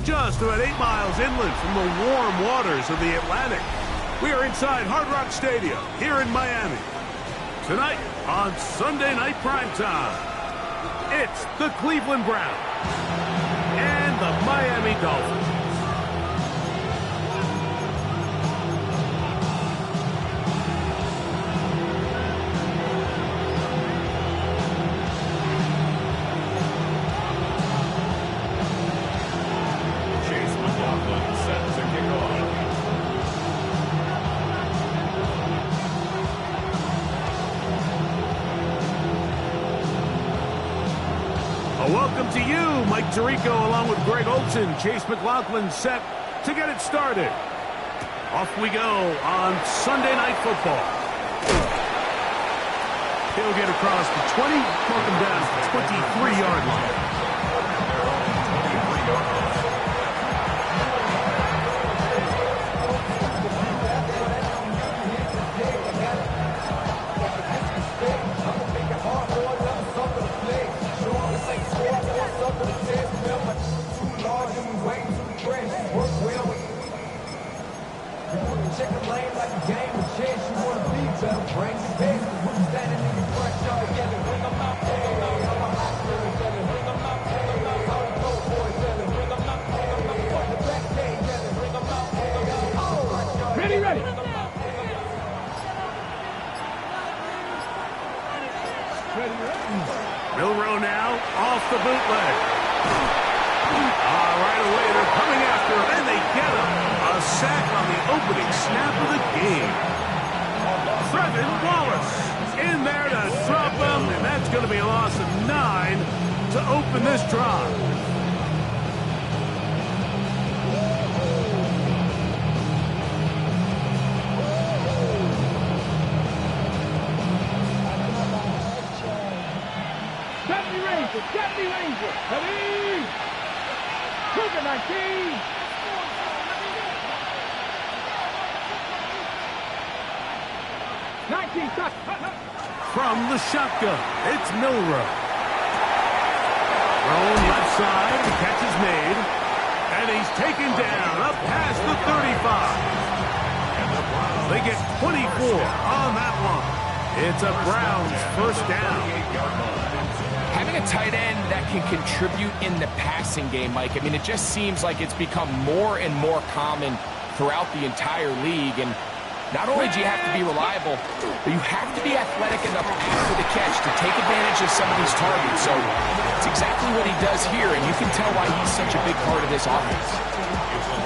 just about 8 miles inland from the warm waters of the Atlantic. We are inside Hard Rock Stadium here in Miami. Tonight on Sunday Night Primetime, it's the Cleveland Browns and the Miami Dolphins. Welcome to you, Mike Tirico, along with Greg Olson. Chase McLaughlin set to get it started. Off we go on Sunday Night Football. He'll get across the 20, mark him down at the 23-yard line. Chicken lane like a game of chess. You want to be better, bring the best. We're standing in the front yard together. Bring them out, bring them out. I'm a hot girl together. Bring them out, bring them out. How we go for each other. Bring them out, bring them out. Put the back day together. Bring them out, bring them out. Ready, ready. Milroe now off the bootleg. Right away, they're coming after him, and they get him. A sack on the opening snap of the game. Trevin Wallace in there to drop him, and that's going to be a loss of 9 to open this drive. Deputy Ranger, ready? Cougar 19. From the shotgun, it's Milroe. Thrown left side, the catch is made, and he's taken down up past the 35. They get 24 on that one. It's a Browns first down. Having a tight end that can contribute in the passing game, Mike, I mean, it just seems like it's become more and more common throughout the entire league. And not only do you have to be reliable, but you have to be athletic enough after the catch to take advantage of some of these targets. So it's exactly what he does here, and you can tell why he's such a big part of this offense.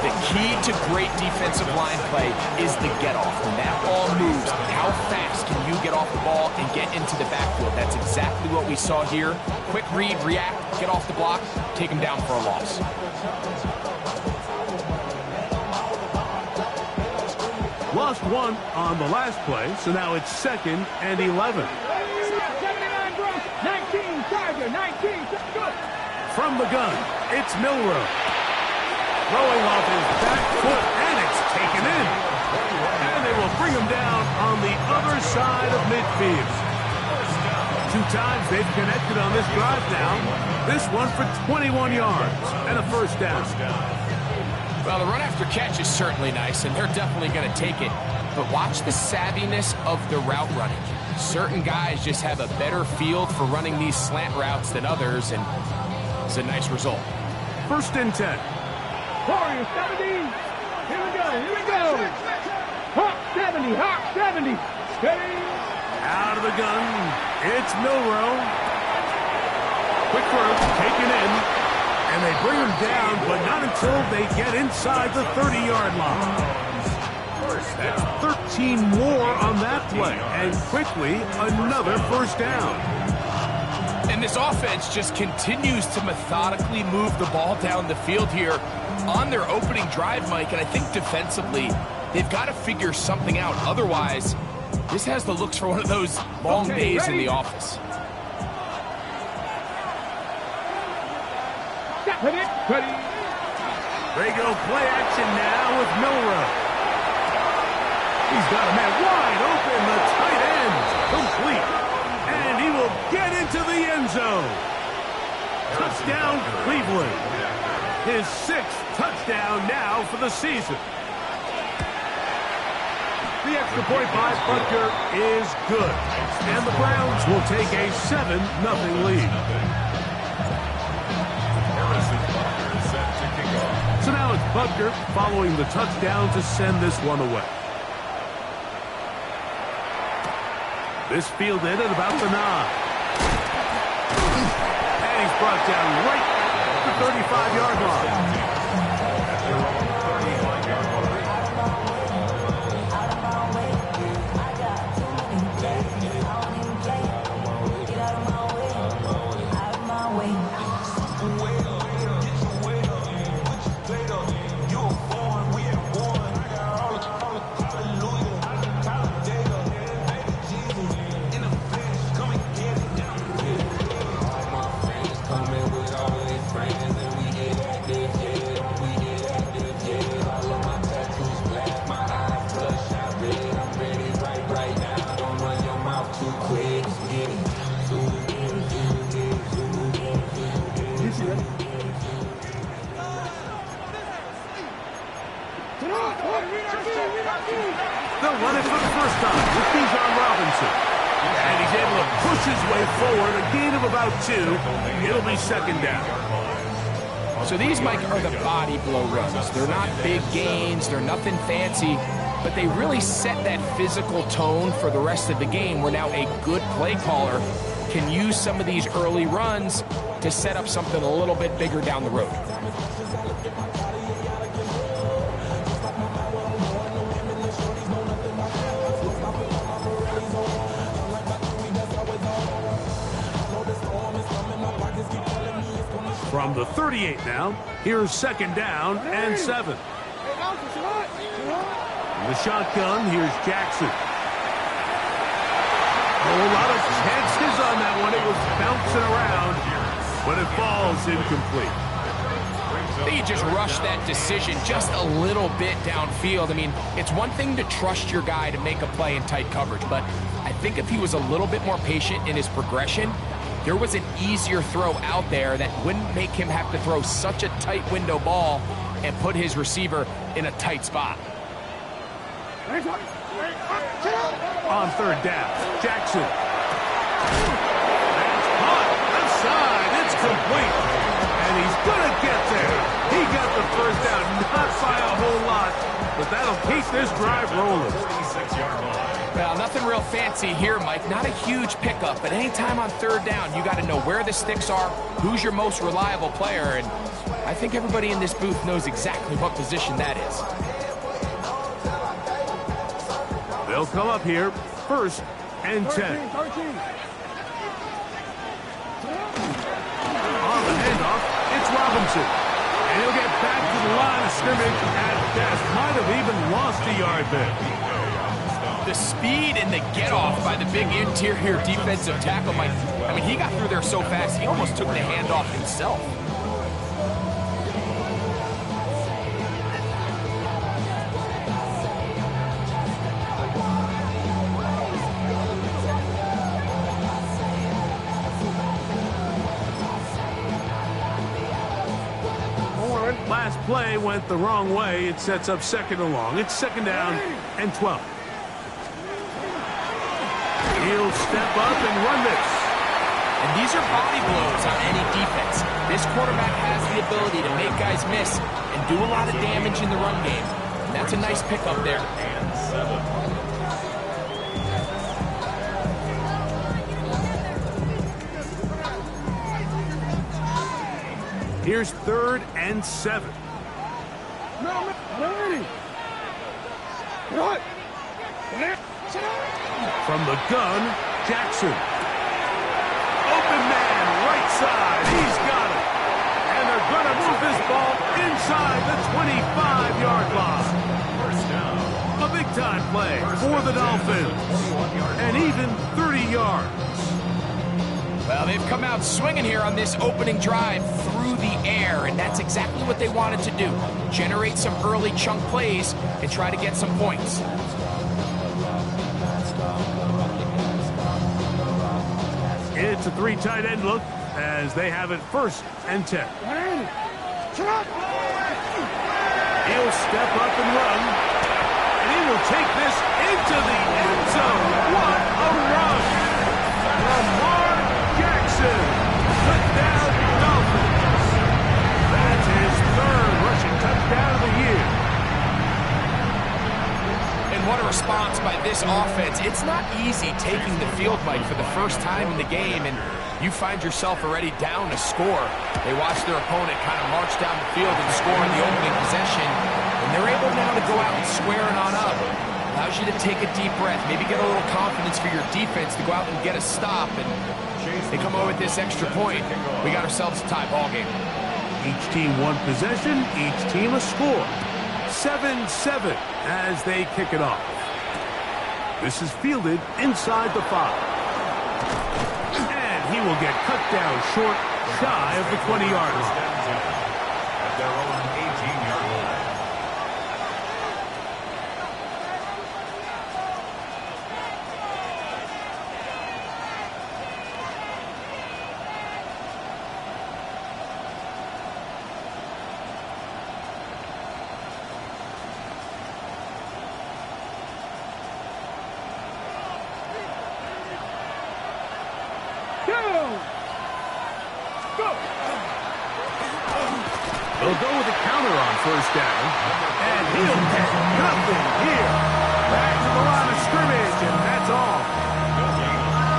The key to great defensive line play is the get-off. When that ball moves, how fast can you get off the ball and get into the backfield? That's exactly what we saw here. Quick read, react, get off the block, take him down for a loss. Lost one on the last play, so now it's 2nd and 11. 79 Bronx, 19 Tiger, 19. Good. From the gun, it's Milroe. Throwing off his back foot, and it's taken in. And they will bring him down on the other side of midfield. 2 times they've connected on this drive now. This one for 21 yards and a first down. Well, the run after catch is certainly nice, and they're definitely going to take it. But watch the savviness of the route running. Certain guys just have a better field for running these slant routes than others, and it's a nice result. 1st and 10. Warriors 70. Here we go, here we go. Hawk 70, Hawk 70. Steady. Out of the gun, it's Milroe. Quick throw, taken in. And they bring him down, but not until they get inside the 30-yard line. That's 13 more on that play, and quickly another first down. And this offense just continues to methodically move the ball down the field here on their opening drive, Mike, and I think defensively they've got to figure something out. Otherwise, this has the looks for one of those long days in the office. Ready. They go play action now with Milroe. He's got a man wide open, the tight end, complete. And he will get into the end zone. Touchdown, Cleveland. His 6th touchdown now for the season. The extra point by Butker is good. And the Browns will take a 7-0 lead. So now it's Butker following the touchdown to send this one away. This fielded at about the 9. And he's brought down right at the 35-yard line. They'll run it for the first time with Bijan Robinson. And he's able to push his way forward, a gain of about 2. It'll be 2nd down. So these, Mike, are the body blow runs. They're not big gains, they're nothing fancy, but they really set that physical tone for the rest of the game where now a good play caller can use some of these early runs to set up something a little bit bigger down the road. From the 38 now, here's 2nd down and 7. In the shotgun, here's Jackson. A lot of chances on that one. It was bouncing around, but it falls incomplete. I think he just rushed that decision just a little bit downfield. I mean, it's one thing to trust your guy to make a play in tight coverage, but I think if he was a little bit more patient in his progression, there was an easier throw out there that wouldn't make him have to throw such a tight window ball and put his receiver in a tight spot. On 3rd down, Jackson. That's caught. Left side. It's complete. And he's going to get there. He got the 1st down, not by a whole lot, but that'll keep this drive rolling. Well, nothing real fancy here, Mike. Not a huge pickup, but anytime on 3rd down, you got to know where the sticks are, who's your most reliable player, and I think everybody in this booth knows exactly what position that is. They'll come up here, 1st and 10. On the handoff, it's Robinson. And he'll get back to the line of scrimmage at best. Might have even lost a yard there. The speed and the get-off by the big interior defensive tackle, Mike. I mean, he got through there so fast, he almost took the handoff himself. Last play went the wrong way. It sets up 2nd and long. It's 2nd down and 12. He'll step up and run this. And these are body blows on any defense. This quarterback has the ability to make guys miss and do a lot of damage in the run game. And that's a nice pickup there. Here's 3rd and 7. From the gun, Jackson. Open man, right side. He's got it. And they're going to move this ball inside the 25-yard line. A big-time play for the Dolphins. And even 30 yards. Well, they've come out swinging here on this opening drive through the air, and that's exactly what they wanted to do. Generate some early chunk plays and try to get some points. It's a 3 tight end look as they have it 1st and 10. He'll step up and run. And he will take this into the end zone. What a rush! Lamar Jackson, touchdown Dolphins. That's his third rushing touchdown of the year. And what a response by this offense. It's not easy taking the field, Mike, for the first time in the game, and you find yourself already down a score. They watch their opponent kind of march down the field and score in the opening possession, and they're able now to go out and square it on up. Allows you to take a deep breath, maybe get a little confidence for your defense to go out and get a stop, and they come away with this extra point. We got ourselves a tie ball game. Each team one possession, each team a score. 7-7 as they kick it off. This is fielded inside the 5. And he will get cut down short, shy of the 20-yard line. At their own 18-yard line. They'll go with a counter on first down. And he'll get nothing here. Back to the line of scrimmage, and that's all.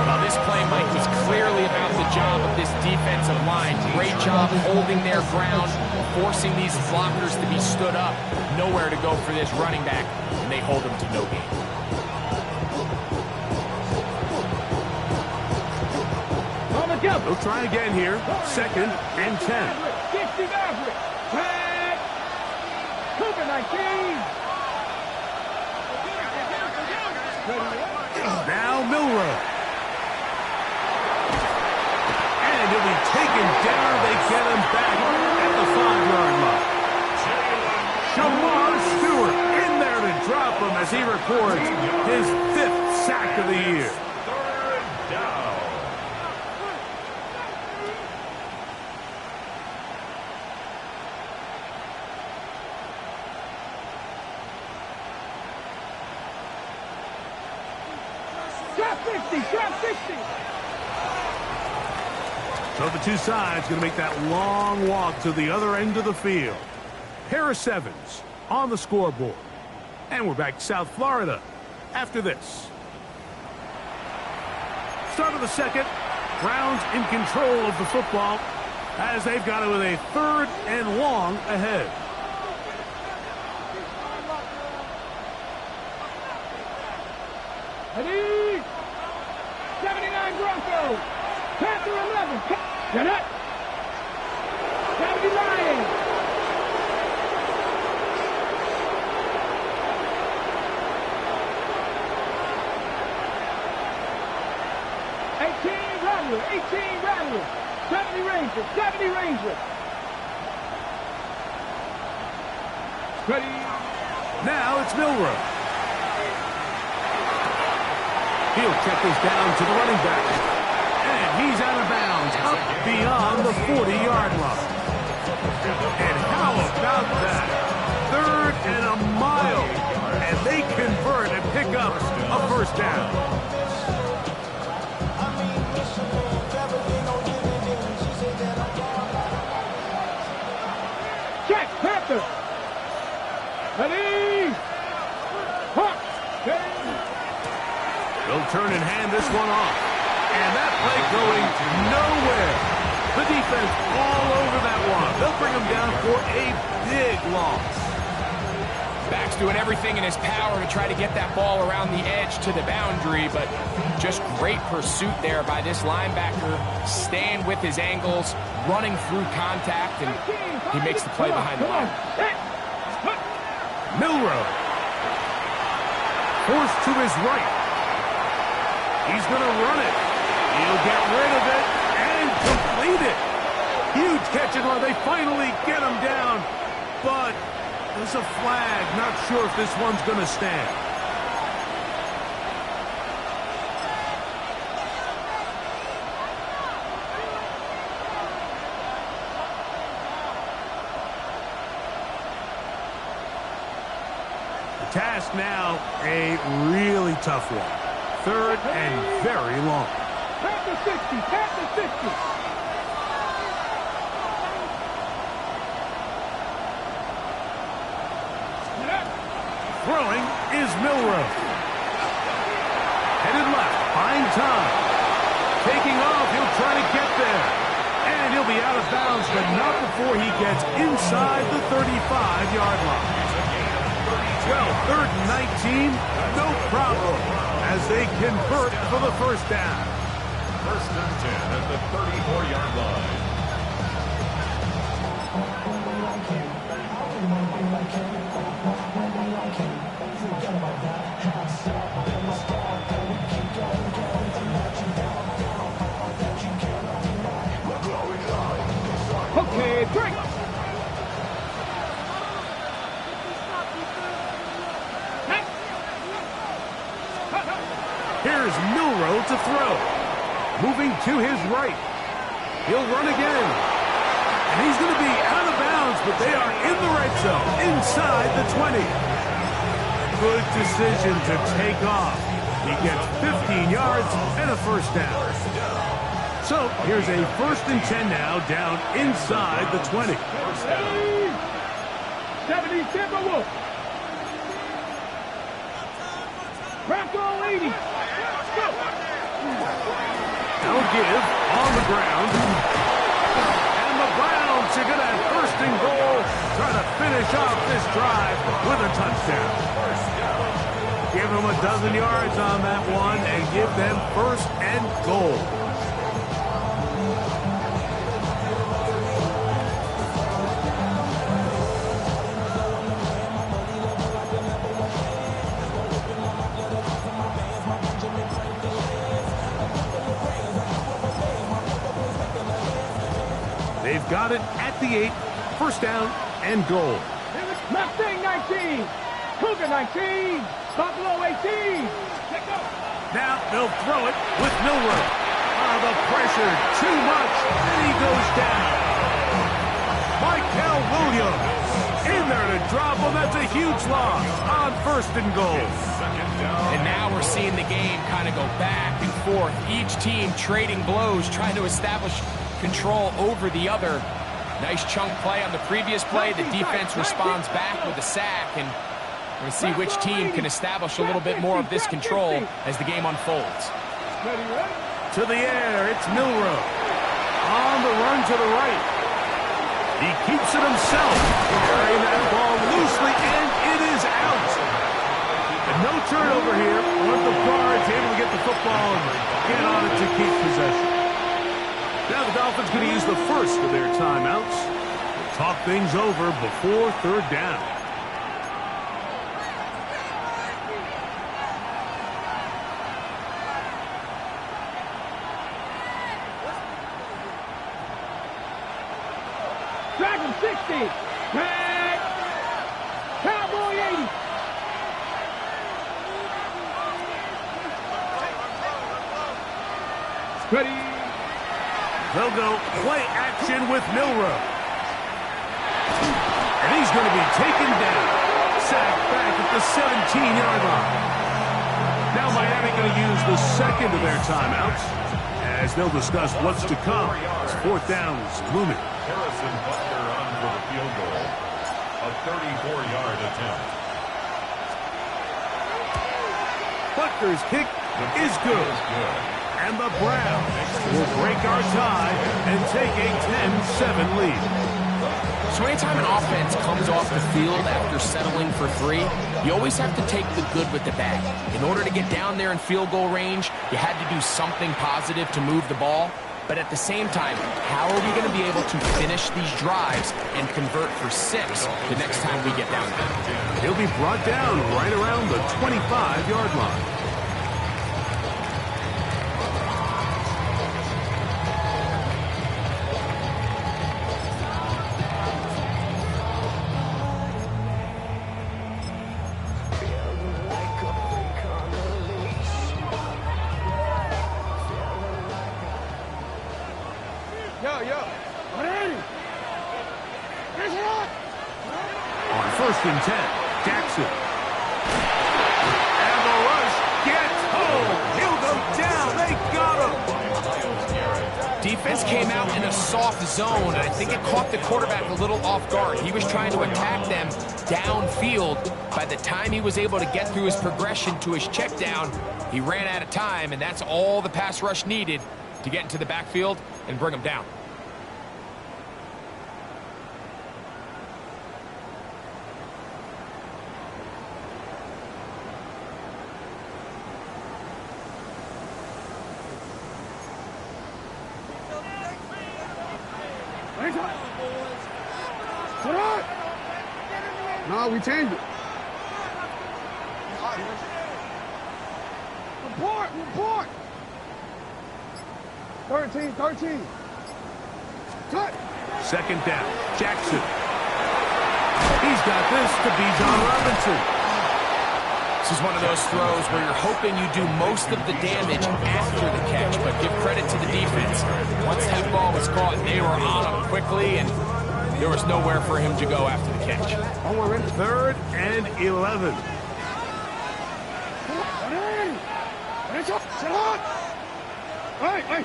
Well, this play, Mike, was clearly about the job of this defensive line. Great job holding their ground, forcing these blockers to be stood up. Nowhere to go for this running back, and they hold him to no gain. They'll try again here. 2nd and 10. 60 Maverick. Tag. COVID-19. Now Milrow. And he'll be taken down. They get him back at the 5-yard line. Shamar Stewart in there to drop him as he records his 5th sack of the year. Third down. So the two sides going to make that long walk to the other end of the field. Pair of 7s on the scoreboard. And we're back to South Florida after this. Start of the 2nd. Browns in control of the football as they've got it with a 3rd and long ahead. Ready? 79 Broncos. Panther 11. Get it. 70 Lions. Rattler. 18 Rattler. 70 Rangers. 70 Rangers. Ready? Now it's Milrow. He'll check this down to the running back. And he's out of bounds, up beyond the 40-yard line. And how about that? 3rd and a mile. And they convert and pick up a first down. Check, Panther. Ready? Hawk. They'll turn and hand this one off. And that play going nowhere. The defense all over that one. They'll bring him down for a big loss. Back's doing everything in his power to try to get that ball around the edge to the boundary, but just great pursuit there by this linebacker, staying with his angles, running through contact, and he makes the play behind the line. Milrow. Forced to his right. He's going to run it. He'll get rid of it and complete it. Huge catch and run. They finally get him down, but there's a flag. Not sure if this one's going to stand. task now a really tough one. Third and very long. Tap the 60, tap the 60. Throwing is Milroe. Headed left, buying time. Taking off, he'll try to get there. And he'll be out of bounds, but not before he gets inside the 35-yard line. Well, third and 19, no problem, as they convert for the first down. First and 10 at the 34-yard line. Okay, drink. Here's Milroe to throw. Moving to his right. He'll run again. And he's going to be out of bounds, but they are in the red zone, inside the 20. Good decision to take off. He gets 15 yards and a first down. So here's a first and 10 now, down inside the 20. First down. 70 Timberwolves. Crack all 80. Go. Now give on the ground. And the Browns are going to have first and goal, trying to finish off this drive with a touchdown. Give them a dozen yards on that one and give them first and goal. They've got it at the 8, first down and goal. Mustang 19. Cougar 19. Buffalo 18. Now they'll throw it with Milroe. The pressure, too much, and he goes down. Michael Williams in there to drop him. That's a huge loss on first and goal. And now we're seeing the game kind of go back and forth. Each team trading blows, trying to establish control over the other. Nice chunk play on the previous play. The defense responds back with a sack, and we're going to see which team can establish a little bit more of this control as the game unfolds. To the air, it's Milroe. On the run to the right. He keeps it himself. Carrying that ball loosely, and it is out. And no turnover here. One of the guards able to get the football and get on it to keep possession. Now the Dolphins going to use the first of their timeouts to talk things over before third down. Dragon 60. Drag. Cowboy 80. Ready. They'll go play action with Milroe. And he's going to be taken down. Sacked back at the 17-yard line. Now Miami going to use the second of their timeouts as they'll discuss what's to come. As fourth down is looming. Harrison Butler on for the field goal. A 34-yard attempt. Butler's kick is good. And the Browns will break our tie and take a 10-7 lead. So anytime an offense comes off the field after settling for 3, you always have to take the good with the bad. In order to get down there in field goal range, you had to do something positive to move the ball. But at the same time, how are we going to be able to finish these drives and convert for 6 the next time we get down there? He'll be brought down right around the 25-yard line. On first and 10, Jackson defense came out in a soft zone, and I think it caught the quarterback a little off guard. He was trying to attack them downfield. By the time he was able to get through his progression to his check down, he ran out of time, and that's all the pass rush needed to get into the backfield and bring him down. No, we changed it. Report! 13. Cut! Second down. Jackson. He's got this to Bijan Robinson. This is one of those throws where you're hoping you do most of the damage after the catch, but give credit to the defense. Once that ball was caught, they were on him quickly, and there was nowhere for him to go after the catch. 3rd and 11. Hey!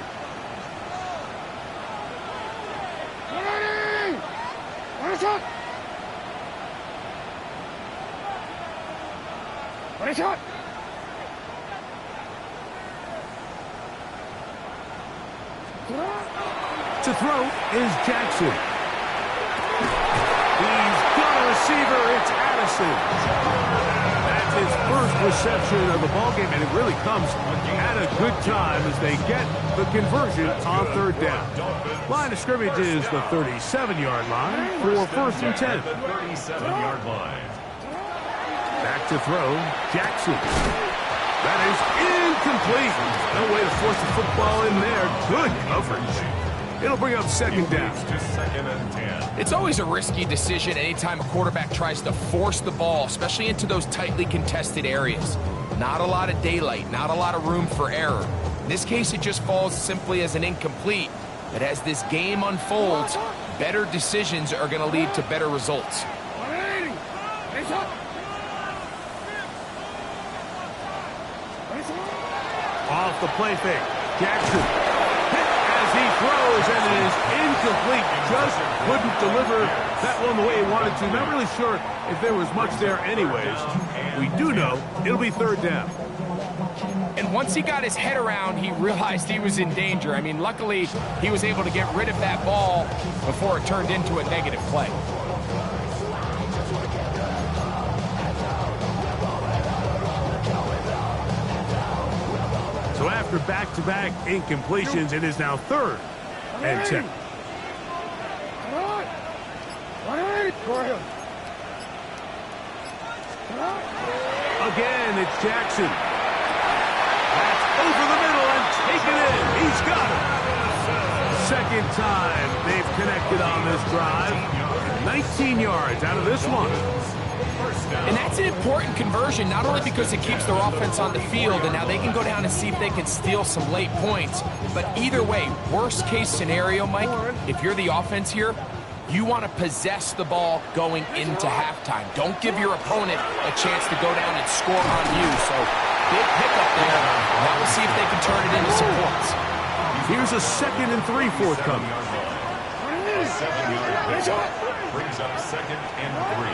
Shot! To throw is Jackson. He's got a receiver. It's Addison. That's his first reception of the ballgame, and it really comes at a good time as they get the conversion on 3rd down. Line of scrimmage is the 37-yard line for 1st and 10. 37-yard line. Back to throw, Jackson. That is incomplete. No way to force the football in there. Good coverage. It'll bring up 2nd down. To 2nd and 10. It's always a risky decision anytime a quarterback tries to force the ball, especially into those tightly contested areas. Not a lot of daylight, not a lot of room for error. In this case, it just falls simply as an incomplete. But as this game unfolds, better decisions are going to lead to better results. Off the play fake. Jackson hit as he throws, and it is incomplete. Just couldn't deliver that one the way he wanted to. Not really sure if there was much there anyways. We do know it'll be 3rd down. And once he got his head around, he realized he was in danger. I mean, luckily, he was able to get rid of that ball before it turned into a negative play. So after back-to-back incompletions, it is now 3rd and 10. Again, it's Jackson. That's over the middle and taken in. He's got it. 2nd time they've connected on this drive. 19 yards out of this one. And that's an important conversion, not only because it keeps their offense on the field, and now they can go down and see if they can steal some late points. But either way, worst case scenario, Mike, if you're the offense here, you want to possess the ball going into halftime. Don't give your opponent a chance to go down and score on you. So big pickup there. Now we'll see if they can turn it into some points. Here's a 2nd and 3 forthcoming. 7-yard pickup brings up 2nd and 3.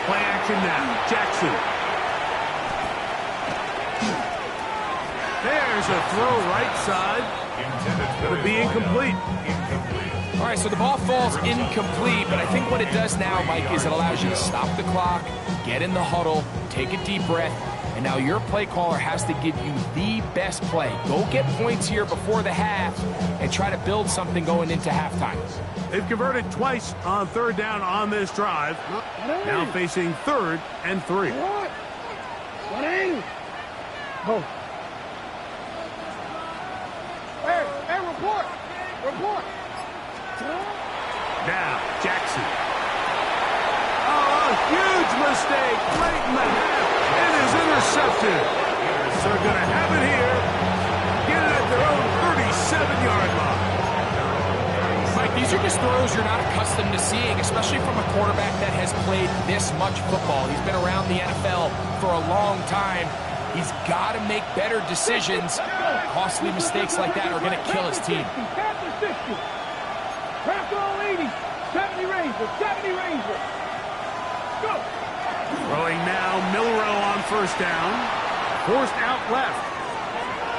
Play action now. Jackson. There's a throw right side. Going to be incomplete. All right, so the ball falls incomplete, but I think what it does now, Mike, is it allows you to stop the clock, get in the huddle, take a deep breath, and now your play caller has to give you the best play. Go get points here before the half and try to build something going into halftime. They've converted twice on 3rd down on this drive. Now facing 3rd and 3. Go. Hey, report. Now, Jackson. Oh, a huge mistake late in the half. It is intercepted. So they're going to have it here. Get it at their own 37-yard line. Mike, these are just throws you're not accustomed to seeing, especially from a quarterback that has played this much football. He's been around the NFL for a long time. He's got to make better decisions. Costly mistakes like that are going to kill his team. 60. Crack all 80. 70 Ranger. 70 Ranger. Go. Throwing now, Milrow on first down. Forced out left.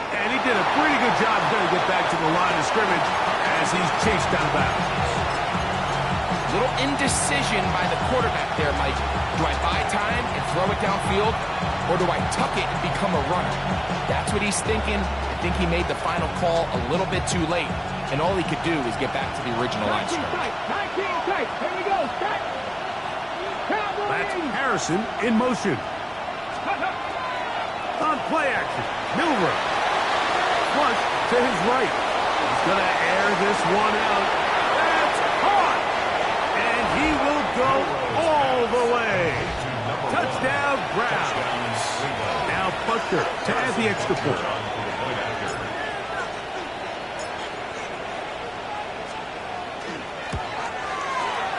And he did a pretty good job trying to get back to the line of scrimmage as he's chased out of bounds. Little indecision by the quarterback there, Mike. Do I buy time and throw it downfield, or do I tuck it and become a runner? That's what he's thinking. I think he made the final call a little bit too late, and all he could do was get back to the original line 19 scrimmage. tight. 19 tight. Here we go. Tight. Cowboy. That's Harrison in motion. On play action, Milrow. Flush to his right. He's going to air this one out. That's caught. And he will go all the way. Touchdown, Browns. Now Butker to add the extra point.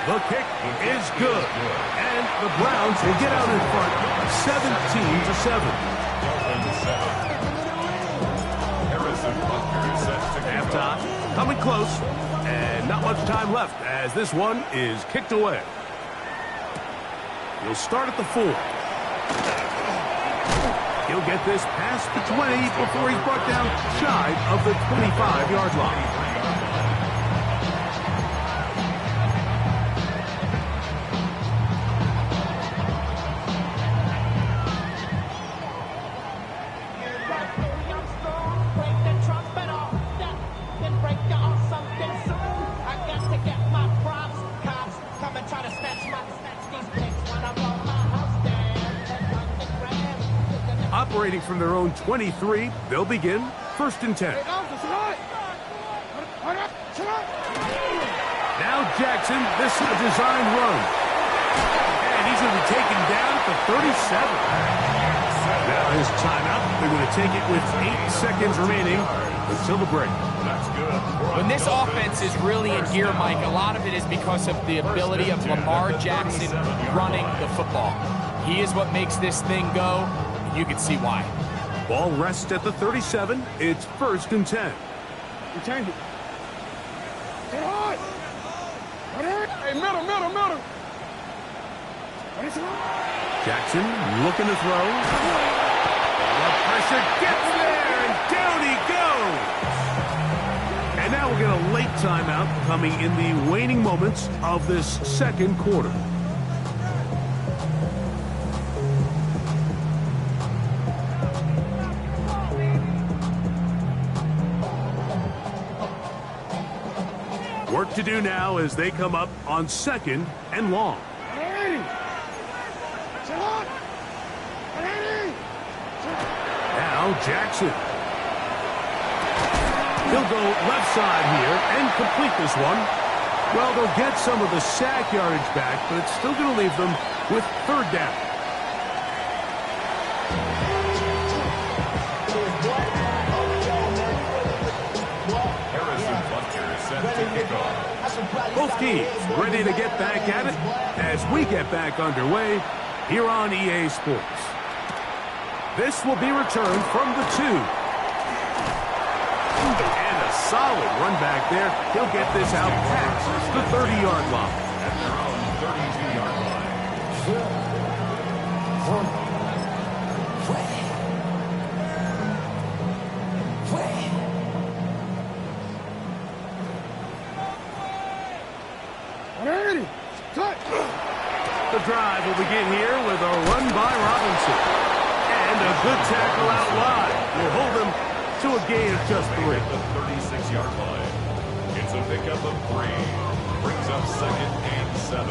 The kick is good. And the Browns will get out in front 17-7. Halftime, coming close, and not much time left as this one is kicked away. He'll start at the 4. He'll get this past the 20 before he's brought down shy of the 25-yard line. Operating from their own 23, they'll begin 1st and 10. Now Jackson, this is a designed run. And he's going to be taken down at the 37. Now his timeout, they're going to take it with 8 seconds remaining until the break. That's good. When this offense is really in gear, Mike, a lot of it is because of the ability of Lamar Jackson running the football. He is what makes this thing go. You can see why. Ball rests at the 37. It's 1st and 10. Return it. Get hard. Hey, middle. Jackson looking to throw. The pressure gets there, and down he goes. And now we'll get a late timeout coming in the waning moments of this 2nd quarter. Work to do now as they come up on 2nd and long. Now Jackson. He'll go left side here and complete this one. Well, they'll get some of the sack yardage back, but it's still going to leave them with 3rd down. Both teams ready to get back at it as we get back underway here on EA Sports. This will be returned from the 2. And a solid run back there. He'll get this out past the 30-yard line. At their own 32-yard line. The drive will begin here with a run by Robinson. And a good tackle out wide will hold them to a gain of just 3. At the 36-yard line. It's a pickup of 3. Brings up 2nd and 7.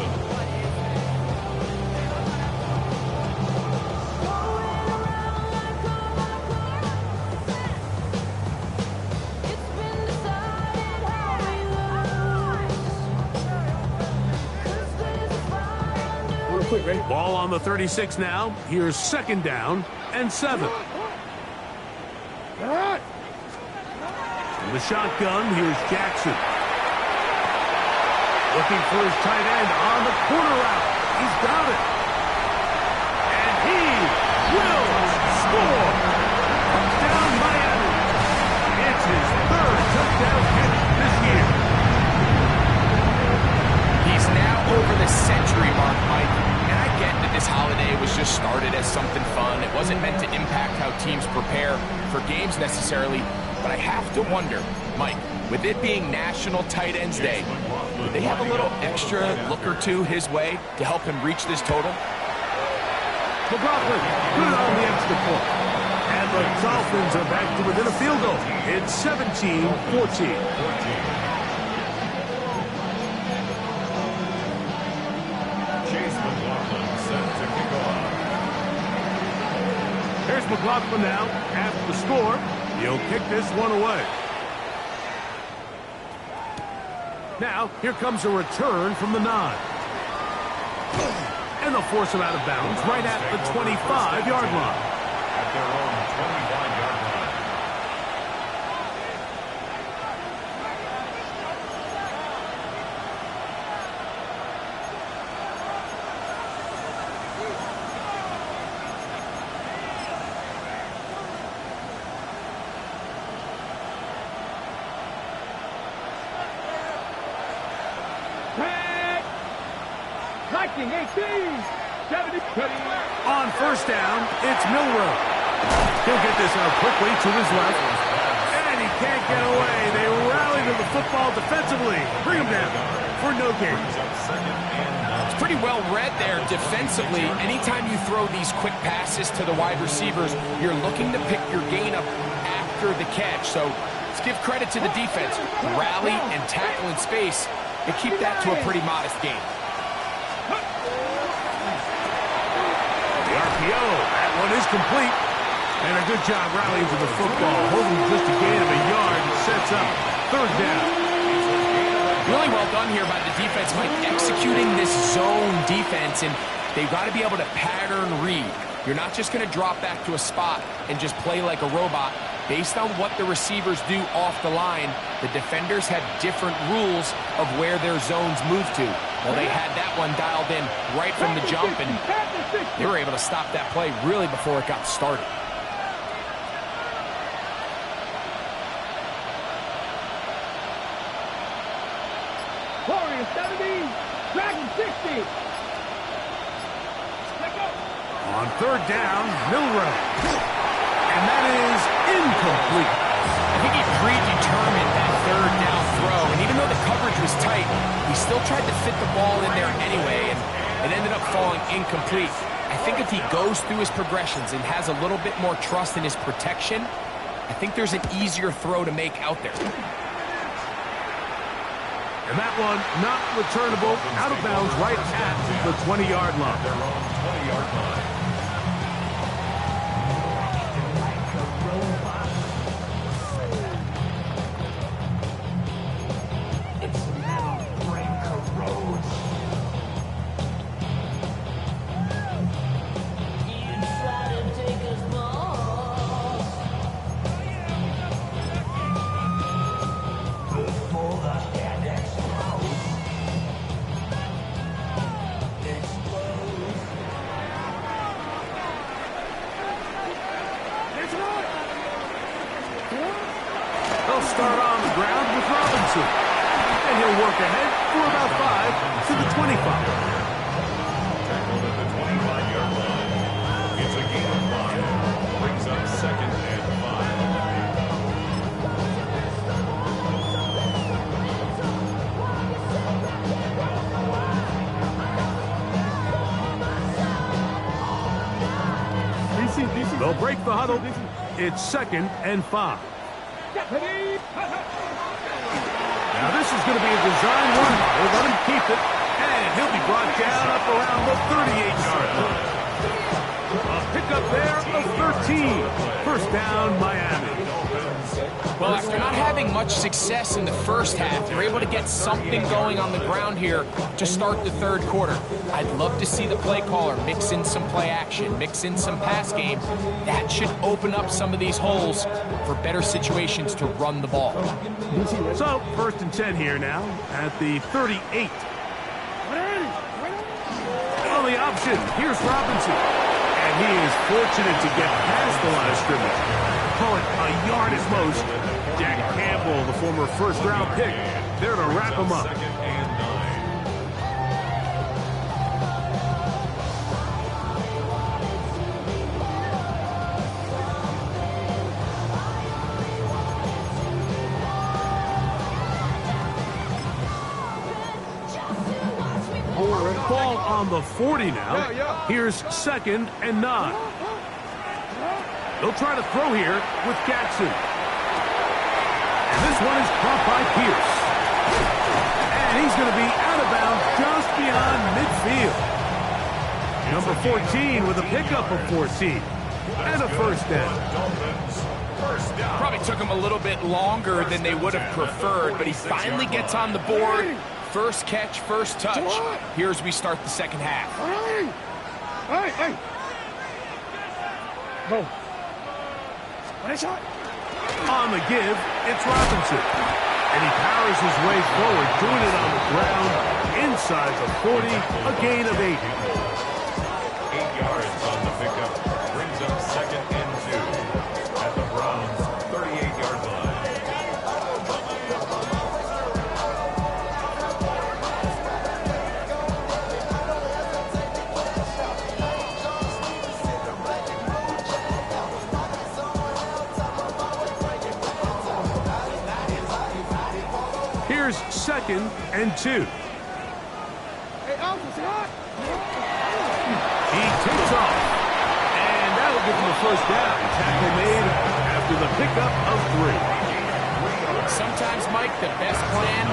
Quick, ready? Ball on the 36 now. Here's 2nd down and 7. In the shotgun, here's Jackson. Looking for his tight end on the corner route. He's got it. And he will score. Touchdown Miami. It's his 3rd touchdown hit this year. something fun. It wasn't meant to impact how teams prepare for games necessarily. But I have to wonder, Mike, with it being National Tight Ends Day, did they have a little extra look or two his way to help him reach this total? McLaughlin, good on the extra point. And the Dolphins are back to within a field goal. It's 17-14. Here's McLaughlin now. After the score, he'll kick this one away. Now, here comes a return from the 9. And they'll force him out of bounds right at the 25-yard line. At their own 25-yard line. Liking 18, 70, 30. On first down, it's Milroe. He'll get this out quickly to his left. And he can't get away. They rally to the football defensively. Bring him down for no gain. It's pretty well read there defensively. Anytime you throw these quick passes to the wide receivers, you're looking to pick your gain up after the catch. So let's give credit to the defense. Rally and tackle in space and keep that to a pretty modest gain. The RPO, that one is complete. And a good job rallying to the football, holding just a gain of a yard and sets up third down. Really well done here by the defense, Mike, executing this zone defense, and they've got to be able to pattern read. You're not just going to drop back to a spot and just play like a robot. Based on what the receivers do off the line, the defenders have different rules of where their zones move to. Well, they had that one dialed in right from the jump, and they were able to stop that play really before it got started. Warriors 70, Dragon 60. On third down, Milroe. And that is incomplete. I think he predetermined that third down throw, and even though the coverage was tight, he still tried to fit the ball in there anyway, and it ended up falling incomplete. I think if he goes through his progressions and has a little bit more trust in his protection, I think there's an easier throw to make out there. And that one not returnable, out of bounds right at the 20-yard line. Their own 20-yard line. They'll start on the ground with Robinson. And he'll work ahead for about 5 to the 25. Tackled at the 25-yard line. It's a gain of 5. Brings up second and 5. They'll break the huddle. It's second and 5. Now this is going to be a design run. We'll let him keep it. And he'll be brought down up around the 38-yard line. A pickup there of 13. First down, Miami. Well, after not having much success in the first half, they're able to get something going on the ground here to start the third quarter. I'd love to see the play caller mix in some play action, mix in some pass game. That should open up some of these holes for better situations to run the ball. So, first and 10 here now at the 38. On the option, here's Robinson. And he is fortunate to get past the line of scrimmage. Call it a yard at most. Jack Campbell, the former first-round pick, there to wrap him up. Second and 9. ball on the 40 now. Here's 2nd and 9. They'll try to throw here with Jackson. And this one is caught by Pierce. And he's going to be out of bounds just beyond midfield. Number 14 with a pickup of 14. And a first down. Probably took him a little bit longer than they would have preferred, but he finally gets on the board. First catch, first touch. Here as we start the second half. Hey. Go. Nice shot. On the give, it's Robinson. And he powers his way forward, doing it on the ground, inside the 40, a gain of 8. 8 yards on the pickup. Brings up 2nd and 2 at the Browns' 38-yard line. Here's 2nd and 2. Hey, Alpha, shot. He takes off. And that'll give him the first down. Tackle made after the pickup of 3. Sometimes, Mike, the best plan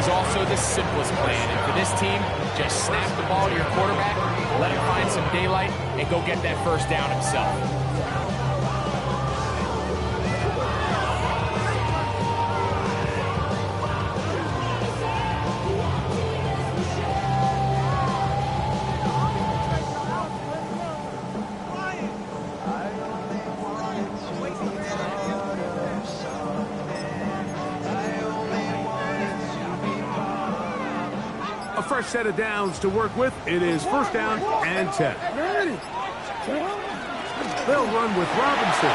is also the simplest plan. And for this team, just snap the ball to your quarterback, let him find some daylight, and go get that first down himself. A fresh set of downs to work with. It is first down and 10. They'll run with Robinson.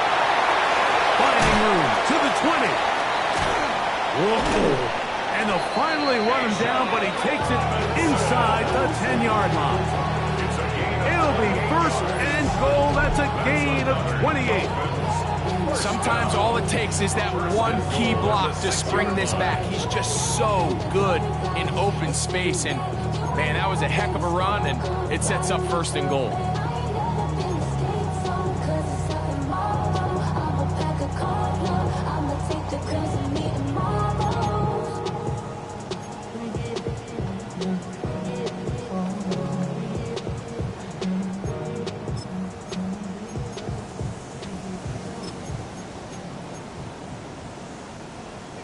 Finding room to the 20. Whoa. And they'll finally run him down, but he takes it inside the 10-yard line. It'll be first and goal. That's a gain of 28. Sometimes all it takes is that one key block to spring this back. He's just so good in open space. And, man, that was a heck of a run, and it sets up first and goal.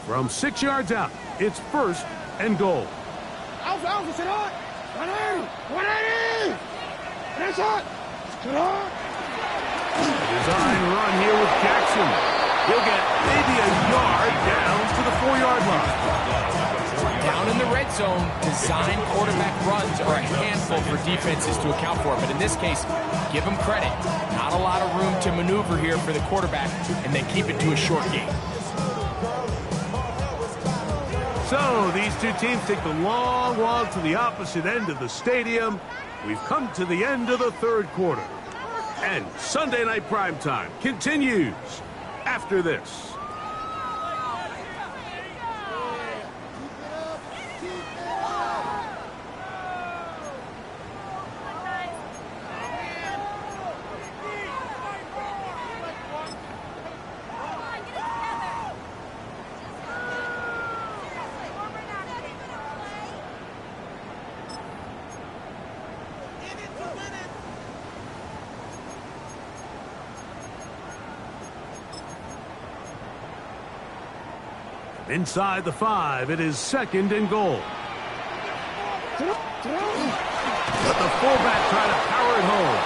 From 6 yards out, it's first and goal. Alpha, sit on. 180. Nice shot. Sit on. Design run here with Jackson. He'll get maybe a yard down to the 4-yard line. Down in the red zone, design quarterback runs are a handful for defenses to account for. But in this case, give them credit. Not a lot of room to maneuver here for the quarterback, and they keep it to a short game. So these two teams take the long walk to the opposite end of the stadium. We've come to the end of the third quarter. And Sunday Night Primetime continues after this. Inside the 5, it is second and goal. But the fullback try to power it home.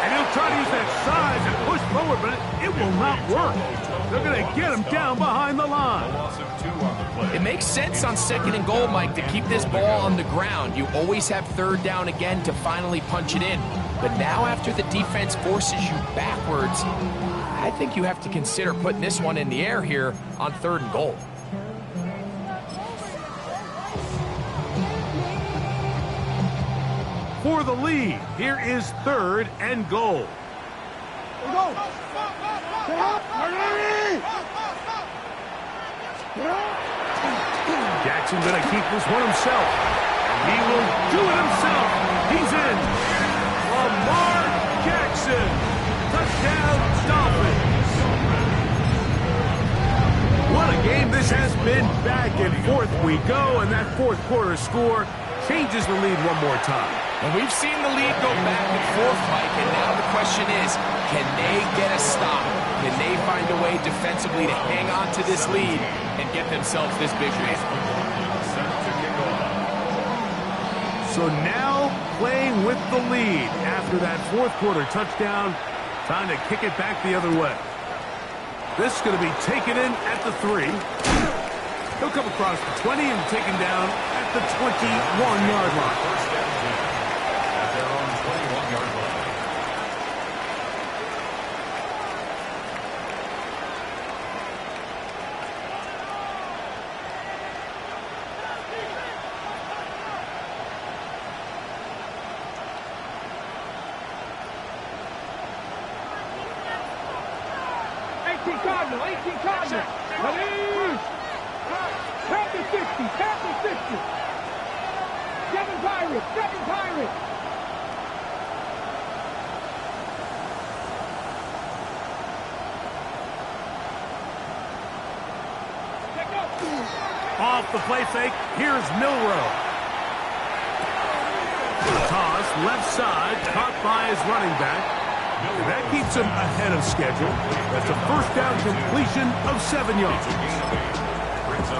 And he'll try to use that size and push forward, but it will not work. They're going to get him down behind the line. It makes sense on second and goal, Mike, to keep this ball on the ground. You always have third down again to finally punch it in. But now after the defense forces you backwards, I think you have to consider putting this one in the air here on third and goal. For the lead, here is third and goal. Go. Jackson going to keep this one himself. And he will do it himself. He's spin, back and forth we go, and that fourth quarter score changes the lead one more time. And we've seen the lead go back and forth, Mike, and now the question is, can they get a stop? Can they find a way defensively to hang on to this lead and get themselves this big win? So now playing with the lead after that fourth quarter touchdown, time to kick it back the other way. This is going to be taken in at the 3. He'll come across the 20 and taken down at the 21-yard line. First down at their own 21-yard line. Cardinal, 18 Cardinal. Ready? Tap the 60, tap the 60. 7 Pirates, 7 Pirates. Off the play fake, here's Milroe. Toss, left side, caught by his running back. And that keeps him ahead of schedule. That's a first down completion of 7 yards.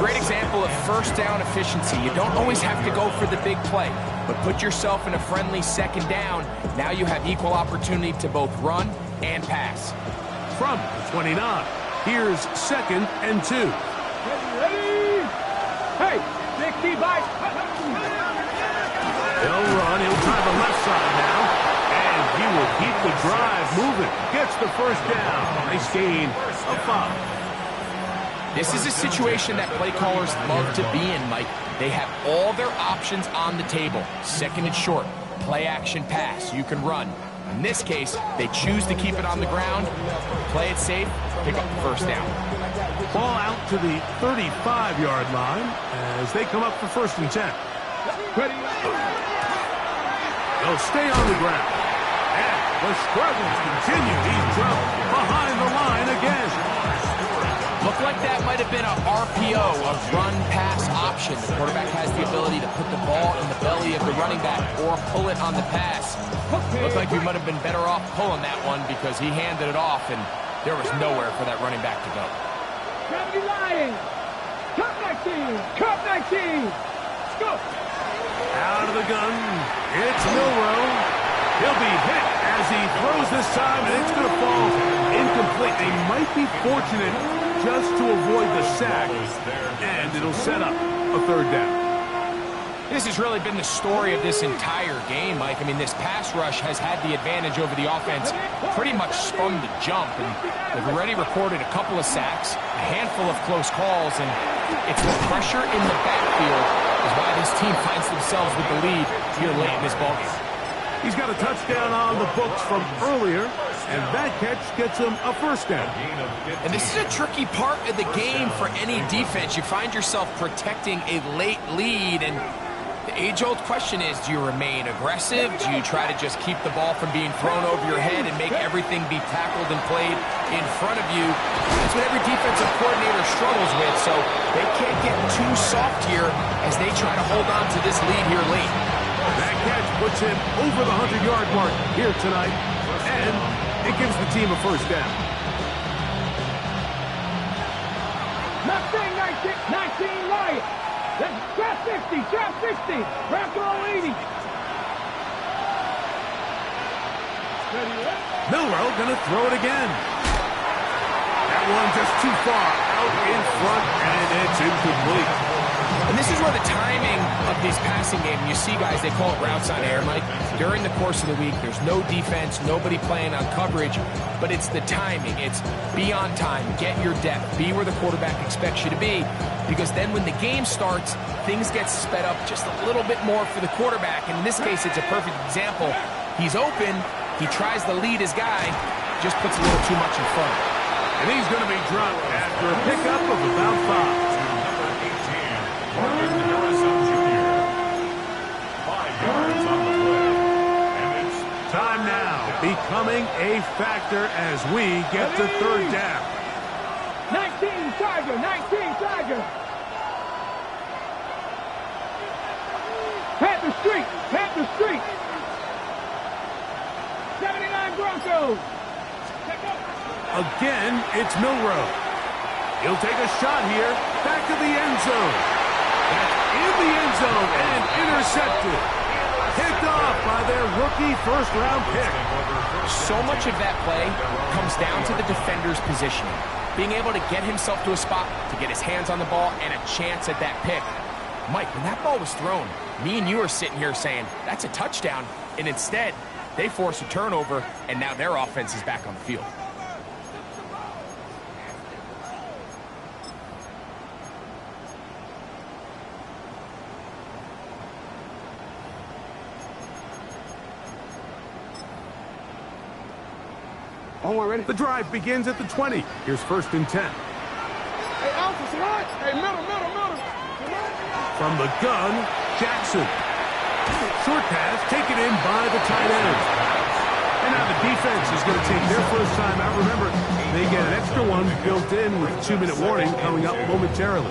Great example of first down efficiency. You don't always have to go for the big play, but put yourself in a friendly second down. Now you have equal opportunity to both run and pass. From the 29, here's 2nd and 2. Ready? Hey, 60 by. He'll run, he'll try the left side now. He will keep the drive moving. Gets the first down. Nice gain of 5. This is a situation that play callers love to be in, Mike. They have all their options on the table. 2nd and short, play action pass. You can run. In this case, they choose to keep it on the ground, play it safe, pick up the first down. Ball out to the 35-yard line as they come up for 1st and 10. They'll stay on the ground. The struggles continue. He's dropped behind the line again. Looked like that might have been an RPO, a run-pass option. The quarterback has the ability to put the ball in the belly of the running back or pull it on the pass. Looked like we might have been better off pulling that one because he handed it off, and there was nowhere for that running back to go. Gravity Lions. Cup 19. Cup 19. Go. Out of the gun. It's Milroe. He'll be hit as he throws this time, and it's going to fall incomplete. They might be fortunate just to avoid the sack, and it'll set up a 3rd down. This has really been the story of this entire game, Mike. I mean, this pass rush has had the advantage over the offense pretty much from the jump, and they've already recorded a couple of sacks, a handful of close calls, and it's the pressure in the backfield is why this team finds themselves with the lead here late in this ballgame. He's got a touchdown on the books from earlier, and that catch gets him a 1st down. And this is a tricky part of the game for any defense. You find yourself protecting a late lead, and the age-old question is, do you remain aggressive? Do you try to just keep the ball from being thrown over your head and make everything be tackled and played in front of you? That's what every defensive coordinator struggles with, so they can't get too soft here as they try to hold on to this lead here late. That catch puts him over the 100-yard mark here tonight, and it gives the team a 1st down. Mustang 19 Lions. That's trap 60, trap 60. Raptor 80. Milroe going to throw it again. That one just too far out in front, and it's incomplete. And this is where the timing of this passing game, you see guys, they call it routes on air, Mike. During the course of the week, there's no defense, nobody playing on coverage, but it's the timing. It's be on time, get your depth, be where the quarterback expects you to be, because then when the game starts, things get sped up just a little bit more for the quarterback. And in this case, it's a perfect example. He's open, he tries to lead his guy, just puts a little too much in front. And he's going to be dropped after a pickup of about 5. Time now becoming a factor as we get to 3rd down. 19 Tiger, 19 Tiger. Broncos. Again, it's Milrow. He'll take a shot here. Back to the end zone. That's in the end zone and intercepted. Picked off by their rookie first-round pick. So much of that play comes down to the defender's positioning. Being able to get himself to a spot, to get his hands on the ball, and a chance at that pick. Mike, when that ball was thrown, me and you are sitting here saying, that's a touchdown. And instead, they force a turnover, and now their offense is back on the field. Oh, ready? The drive begins at the 20. Here's 1st and 10. Hey, Alpha, right? Hey, middle. From the gun, Jackson. Short pass taken in by the tight end. And now the defense is going to take their first time out. Remember, they get an extra one built in with 2-minute warning coming up momentarily.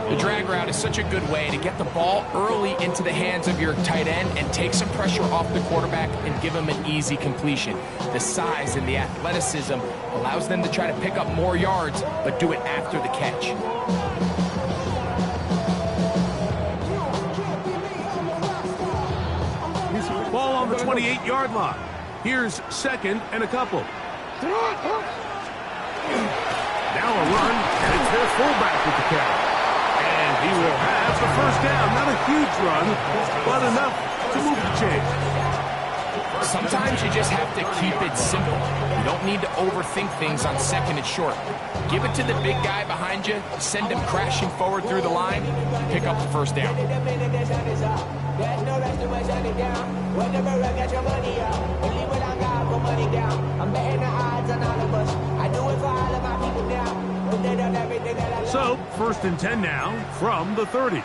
The drag route is such a good way to get the ball early into the hands of your tight end and take some pressure off the quarterback and give him an easy completion. The size and the athleticism allows them to try to pick up more yards, but do it after the catch. Ball on the 28-yard line. Here's 2nd and a couple. Now a run, and it's their fullback with the catch. And he will have the first down. Not a huge run, but enough to move the chains. Sometimes you just have to keep it simple. You don't need to overthink things on 2nd and short. Give it to the big guy behind you, send him crashing forward through the line, pick up the first down. There's no rest to my shutting down. Whenever I get your money out, only when I got for money down. I'm betting the odds on all of us. I do it for all of my people now. But they done everything that I love. So, 1st and 10 now from the 30.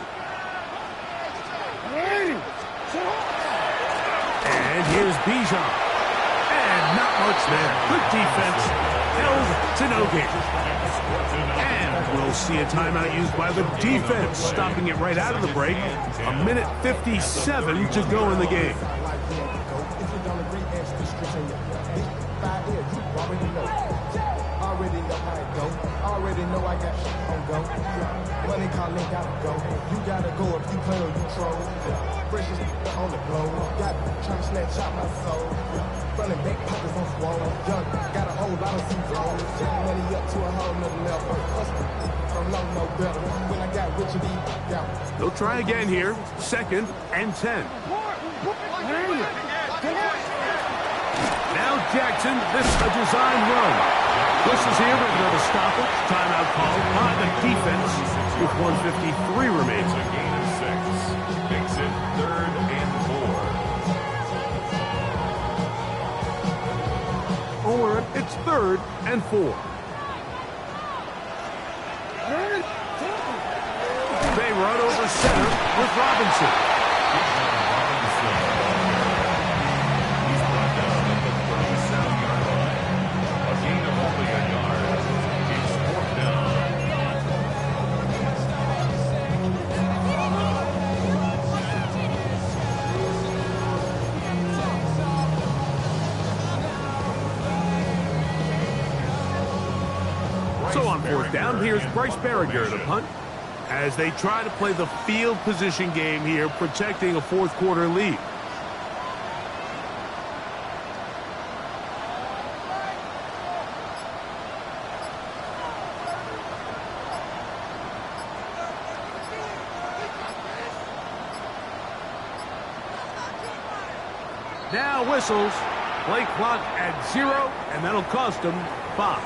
And here's Bijan. And not much there. Good defense. Held to no gain. And we'll see a timeout used by the defense, stopping it right out of the break. 1:57 to go in the game. Already know how it go. Already know I got shit on go. Money calling, gotta go. You gotta go if you play or you troll. Precious on the blow. Got trying to snatch out my soul. Running back pockets on swole. Young, got a whole lot of C-rolls. Money up to a whole nother level. From low, no better. When I got rich, yeah. They'll try again here. 2nd and 10. Now Jackson, this is a design run. Whistles here, with another stoppage. Timeout called by the defense with 1:53 remaining. It's a gain of 6. Makes it 3rd and 4. Or it's 3rd and 4. They run over center with Robinson. He's brought down at the 37-yard line. A gain of only a yard. It's 4th down. So on 4th down, here's Bryce Berringer to punt as they try to play the field position game here, protecting a 4th quarter lead. Now whistles. Play clock at 0, and that'll cost them 5.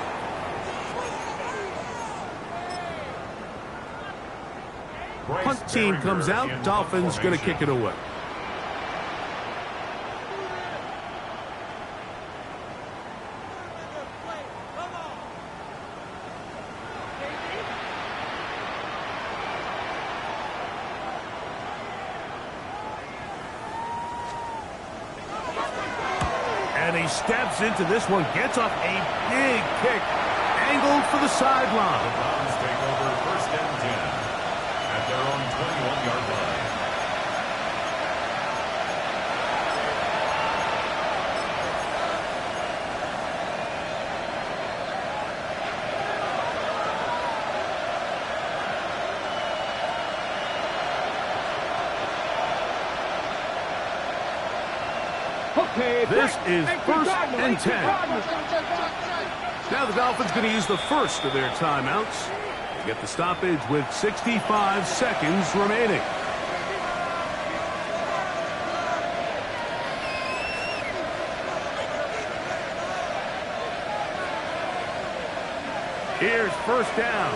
Punt team comes out. Dolphins going to kick it away. And he steps into this one, gets off a big kick, angled for the sideline. The Browns take over 1st and 10 at their own 21-yard line. This is first and 10. Now the Dolphins going to use the first of their timeouts. They get the stoppage with 65 seconds remaining. Here's first down.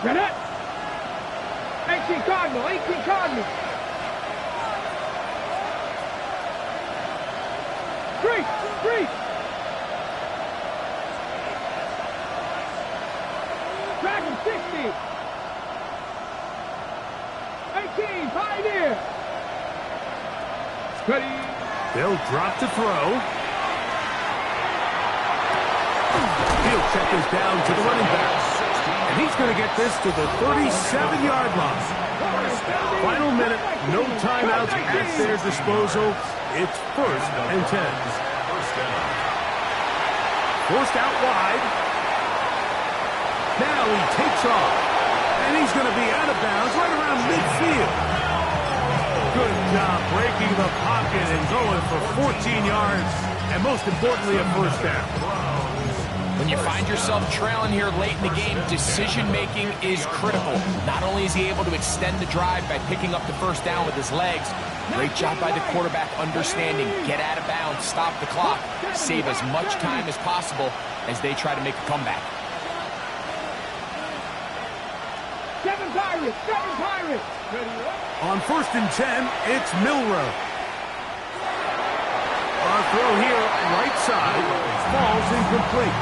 Get it. 18 Cardinal, 18 Cardinal. 3. Dragon 60. 18, Pioneer. Steady. They'll drop to throw. Field check is down to the running back. And he's going to get this to the 37-yard line. Final minute, no timeouts at their disposal. It's first and 10. Forced out wide. Now he takes off. And he's going to be out of bounds right around midfield. Good job breaking the pocket and going for 14 yards. And most importantly, a first down. When you find yourself trailing here late in the game, decision-making is critical. Not only is he able to extend the drive by picking up the first down with his legs, great job by the quarterback understanding, get out of bounds, stop the clock, save as much time as possible as they try to make a comeback. 7 Pirates, 7 Pirates. On first and 10, it's Milrow. Our throw here, right side, falls incomplete.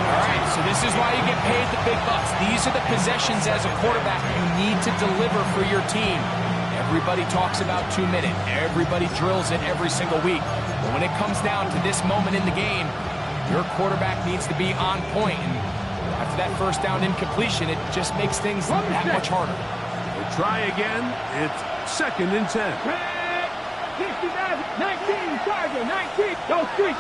All right, so this is why you get paid the big bucks. These are the possessions as a quarterback you need to deliver for your team. Everybody talks about 2 minutes. Everybody drills it every single week. But when it comes down to this moment in the game, your quarterback needs to be on point. And after that first down incompletion, it just makes things that much harder. We'll try again. It's second and 10. 19, Charger, 19. Go street.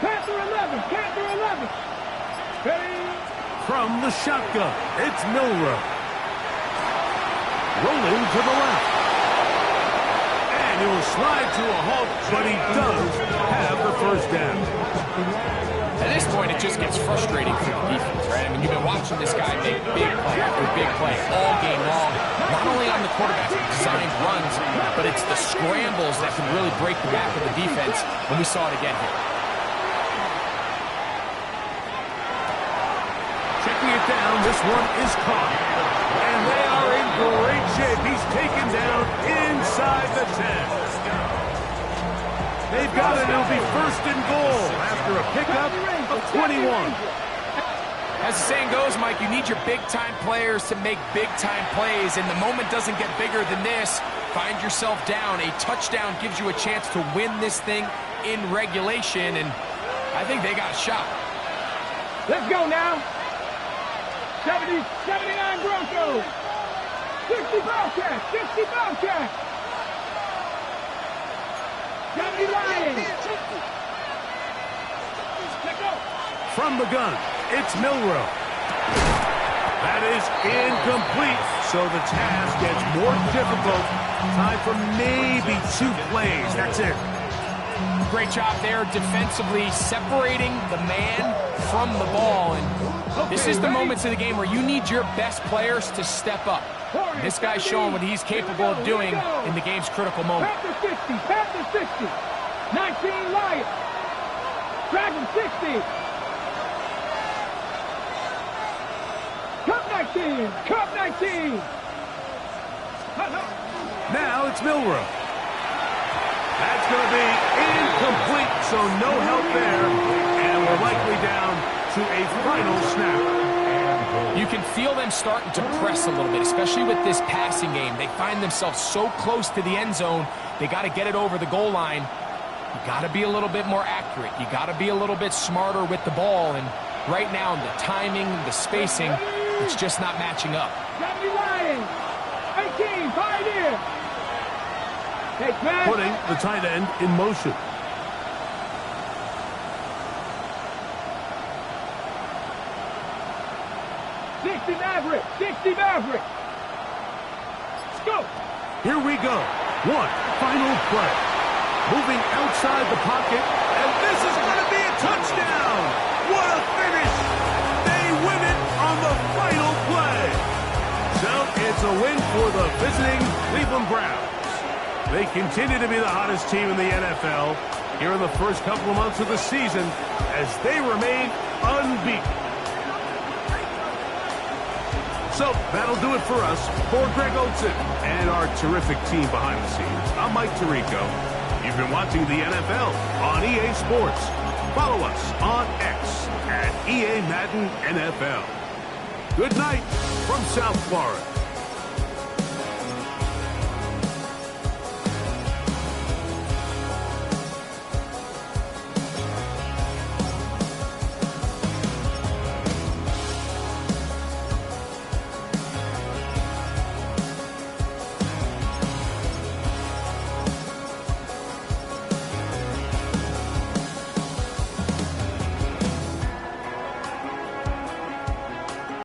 Panther 11, Panther 11. Ready? From the shotgun, it's Milrow. Rolling to the left. And he will slide to a halt, but he does have the first down. At this point, it just gets frustrating for the defense, right? I mean, you've been watching this guy make big play after big play all game long, not only on the quarterback's designed runs, but it's the scrambles that can really break the back of the defense, and we saw it again here. Checking it down, this one is caught. And they are in great shape. He's taken down inside the 10. They've got it. It'll be first and goal after a pickup of 21. As the saying goes, Mike, you need your big-time players to make big-time plays, and the moment doesn't get bigger than this. Find yourself down. A touchdown gives you a chance to win this thing in regulation, and I think they got a shot. Let's go now. 70, 79 Broncos. 60 Bobcats, 60 Bobcats. 70 Lions. From the gun, it's Milrow. That is incomplete, so the task gets more difficult. Time for maybe 2 plays. That's it. Great job there defensively, separating the man from the ball. And this is the moments of the game where you need your best players to step up. This guy's showing what he's capable of doing in the game's critical moment. Panther 60, Panther 60. 19 Lions. Dragon 60. Cup 19, Cup 19. Now it's Milrow. That's going to be incomplete, so no help there. And we're likely down to a final snap. You can feel them starting to press a little bit, especially with this passing game. They find themselves so close to the end zone, they got to get it over the goal line. You got to be a little bit more accurate. You got to be a little bit smarter with the ball. And right now, the timing, the spacing, it's just not matching up. 70 Lions. 18 Pioneer. Putting the tight end in motion. 60 Maverick. 60 Maverick. Let's go. Here we go. One final play. Moving outside the pocket, and this is going to be a touchdown. What a finish. They win it on the final play. So it's a win for the visiting Cleveland Browns. They continue to be the hottest team in the NFL here in the first couple of months of the season as they remain unbeaten. So that'll do it for us. For Greg Olsen and our terrific team behind the scenes, I'm Mike Tirico. You've been watching the NFL on EA Sports. Follow us on X at EA Madden NFL. Good night from South Florida.